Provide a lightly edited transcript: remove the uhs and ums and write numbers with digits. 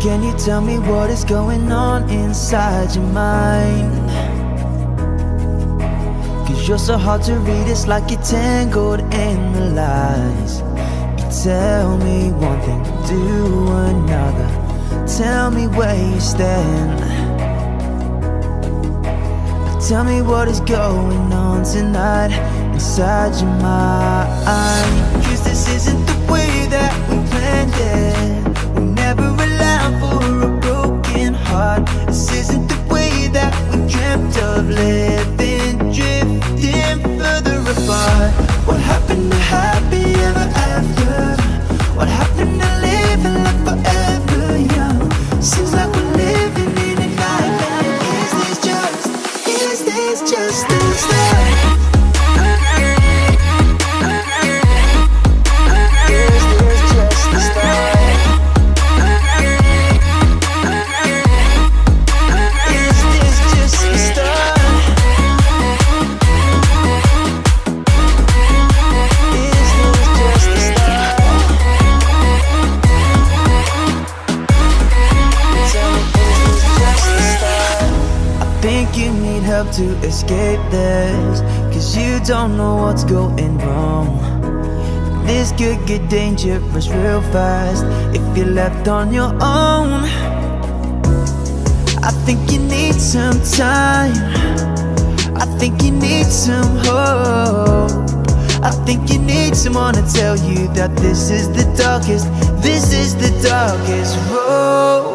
Can you tell me what is going on inside your mind? Cause you're so hard to read, it's like you're tangled in the lies. You tell me one thing, do another. Tell me where you stand. Tell me what is going on tonight inside your mind. Cause this isn't the way that we planned it. We never allowed for a broken heart. This isn't the way that we dreamt of living, drifting further apart. What happened to happy ever after? What happened to living like forever young? Seems like we're living in a nightmare. Is this just the start? To escape this, cause you don't know what's going wrong. This could get dangerous real fast if you're left on your own. I think you need some time. I think you need some hope. I think you need someone to tell you that this is the darkest road.